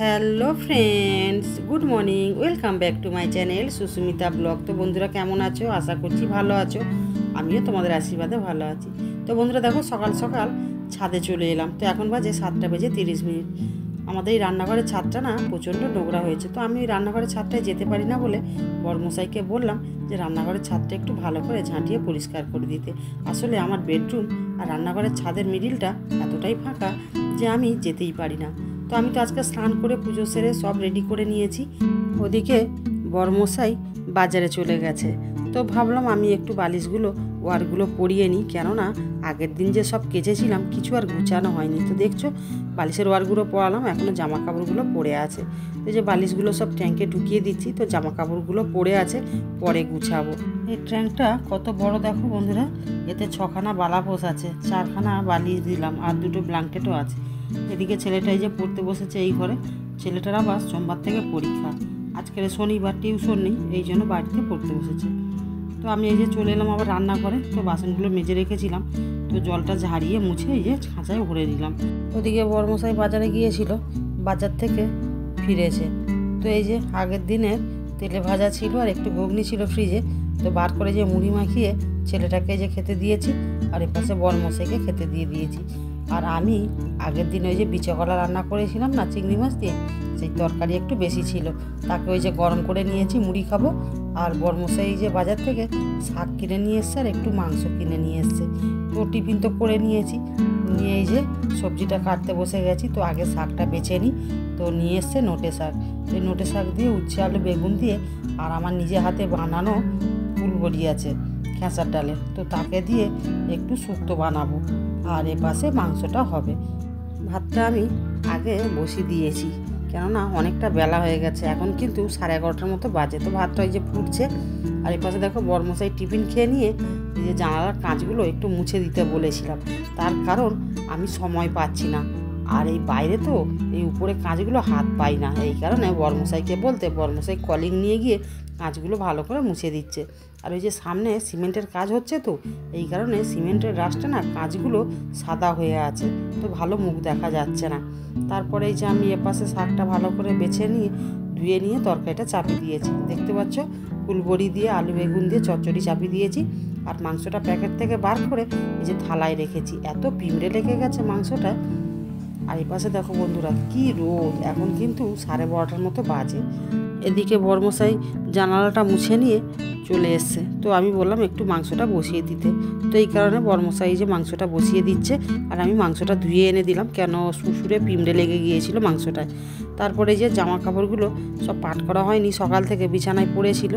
Hello friends, good morning, welcome back to my channel Susmita blog. তো বন্ধুরা কেমন আছো? আশা করছি ভালো আছো। আমিও তোমাদের আশীর্বাদে ভালো আছি। তো বন্ধুরা দেখো, সকাল সকাল ছাদে চলে এলাম। তো এখন বাজে 7:30। আমাদের এই রান্নাঘরের ছাদটা না প্রচণ্ড নোংরা হয়েছে। তো আমি রান্নাঘরের ছাদটায় যেতে পারি না বলে বড়মশাইকে বললাম যে রান্নাঘরের ছাদটা একটু ভালো করে ঝাঁটিয়ে পরিষ্কার করে দিতে। আসলে আমার বেডরুম আর রান্নাঘরের ছাদের মিডিলটা এতটাই ফাঁকা যে আমি যেতেই পারি না। তো আমি তো আজকে স্নান করে পুজো সেরে সব রেডি করে নিয়েছি। ওদিকে বড়মশাই বাজারে চলে গেছে। তো ভাবলাম আমি একটু বালিশগুলো ওয়ারগুলো পরিয়ে নিই, কেননা আগের দিন যে সব কেচেছিলাম কিছু আর গুছানো হয়নি। তো দেখছো বালিশের ওয়ারগুলো পরালাম, এখনও জামা কাপড়গুলো পড়ে আছে। তো যে বালিশগুলো সব ট্যাঙ্কে ঢুকিয়ে দিচ্ছি, তো জামা কাপড়গুলো পড়ে আছে, পরে গুছাবো। এই ট্যাঙ্কটা কত বড় দেখো বন্ধুরা, এতে 6খানা বালাপোষ আছে, 4খানা বালিশ দিলাম আর 2টো ব্ল্যাঙ্কেটও আছে। এদিকে ছেলেটাই যে পড়তে বসেছে এই ঘরে। ছেলেটার আবার সোমবার থেকে পরীক্ষা, আজকের শনিবার টিউশন নেই, এই জন্য বাড়িতে পড়তে বসেছে। তো আমি এই যে চলে এলাম আবার রান্নাঘরে। তো বাসনগুলো মেজে রেখেছিলাম, তো জলটা ঝাড়িয়ে মুছে এই যে খাঁচায় ভরে দিলাম। ওদিকে বড়মশাই বাজারে গিয়েছিল, বাজার থেকে ফিরেছে। তো এই যে আগের দিনের তেলে ভাজা ছিল আর একটু ঘুগনি ছিল ফ্রিজে, তো বার করে যে মুড়ি মাখিয়ে ছেলেটাকে যে খেতে দিয়েছি, আর এপাশে বড়মশাইকে খেতে দিয়ে দিয়েছি। আর আমি আগের দিন ওই যে বিচকলা রান্না করেছিলাম না চিংড়ি মাছ দিয়ে, সেই তরকারি একটু বেশি ছিল, তাকে ওই যে গরম করে নিয়েছি, মুড়ি খাবো। আর বড়মশাই যে বাজার থেকে শাক কিনে নিয়ে এসছে আর একটু মাংস কিনে নিয়ে এসছে। তো টিফিন তো করে নিয়েছি, নিয়ে এই যে সবজিটা কাটতে বসে গেছি। তো আগে শাকটা বেছে নিই। তো নিয়ে এসছে নোটে শাক, এই নোটে শাক দিয়ে উচ্ছে আলু বেগুন দিয়ে আর আমার নিজে হাতে বানানো ফুলবড়ি আছে খেসার ডালে, তো তাকে দিয়ে একটু শুক্তো বানাবো। আর এপাশে মাংসটা হবে। ভাতটা আমি আগে বসিয়ে দিয়েছি, কেননা অনেকটা বেলা হয়ে গেছে, এখন কিন্তু 11:30 মতো বাজে। তো ভাতটা ওই যে ফুটছে। আর এপাশে দেখো বড়মশাই টিফিন খেয়ে নিয়ে এই যে জানালার কাঁচগুলো একটু মুছে দিতে বলেছিলাম, তার কারণ আমি সময় পাচ্ছি না। আর এই বাইরে তো এই উপরে কাঁচগুলো হাত পাই না, এই কারণে বড়মশাইকে বলতে বড়মশাই কলিং নিয়ে গিয়ে কাঁচগুলো ভালো করে মুছে দিচ্ছে। আর ওই যে সামনে সিমেন্টের কাজ হচ্ছে, তো এই কারণে সিমেন্টের রাস্তা না কাঁচগুলো সাদা হয়ে আছে, তো ভালো মুখ দেখা যাচ্ছে না। তারপরে এই যে আমি এপাশে শাকটা ভালো করে বেছে নিয়ে ধুয়ে নিয়ে তরকারিটা চাপিয়ে দিয়েছি। দেখতে পাচ্ছ ফুলবড়ি দিয়ে আলু বেগুন দিয়ে চচ্চড়ি চাপিয়ে দিয়েছি। আর মাংসটা প্যাকেট থেকে বার করে এই যে থালায় রেখেছি, এত পিঁমড়ে লেগে গেছে মাংসটা। আর এই পাশে দেখো বন্ধুরা কি রোদ, এখন কিন্তু 12:30 মতো বাজে। এদিকে বড়মশাই জানালাটা মুছে নিয়ে চলে এসছে। তো আমি বললাম একটু মাংসটা বসিয়ে দিতে, তো এই কারণে বড়মশাই যে মাংসটা বসিয়ে দিচ্ছে। আর আমি মাংসটা ধুয়ে এনে দিলাম, কেন শ্বশুরে পিঁমড়ে লেগে গিয়েছিল মাংসটায়। তারপরে যে জামা কাপড়গুলো সব পাট করা হয়নি, সকাল থেকে বিছানায় পড়েছিল,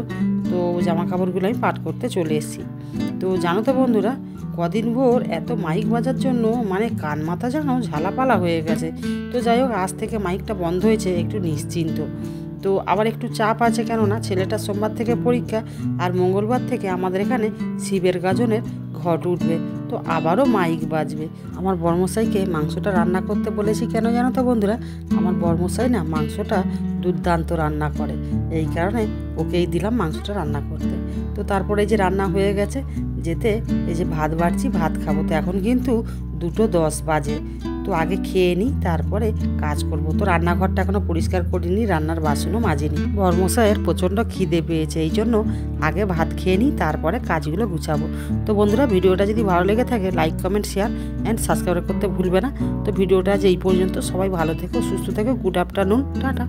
তো জামা কাপড়গুলো আমি পাট করতে চলে এসেছি। তো জানো তো বন্ধুরা, কদিন ভোর এত মাইক বাজার জন্য মানে কান মাথা যেন ঝালাপালা হয়ে গেছে। তো যাই হোক, আজ থেকে মাইকটা বন্ধ হয়েছে, একটু নিশ্চিন্ত। তো আবার একটু চাপ আছে, কেননা ছেলেটার সোমবার থেকে পরীক্ষা আর মঙ্গলবার থেকে আমাদের এখানে শিবের গাজনের ঘট উঠবে, তো আবারও মাইক বাজবে। আমার বড়মশাইকে মাংসটা রান্না করতে বলেছি, কেন জানো তো বন্ধুরা, আমার বড়মশাই না মাংসটা দুর্দান্ত রান্না করে, এই কারণে ওকেই দিলাম মাংসটা রান্না করতে। তো তারপরে এই যে রান্না হয়ে গেছে, যেতে এই যে ভাত বাড়ছি, ভাত খাবো। তো এখন কিন্তু 2:10 বাজে, তো আগে খেয়ে নিই, তারপরে কাজ করব। তো রান্নাঘরটা এখনও পরিষ্কার করিনি, রান্নার বাসনও মাজিনি। বড়মশাইয়ের প্রচণ্ড খিদে পেয়েছে, এই জন্য আগে ভাত খেয়ে নিই, তারপরে কাজগুলো গুছাবো। তো বন্ধুরা, ভিডিওটা যদি ভালো লেগে থাকে like comment share and subscribe করতে ভুলবে না। তো ভিডিওটা আজ এই পর্যন্ত, সবাই ভালো থেকো, সুস্থ থেকো, গুড আফটারনুন, টাটা।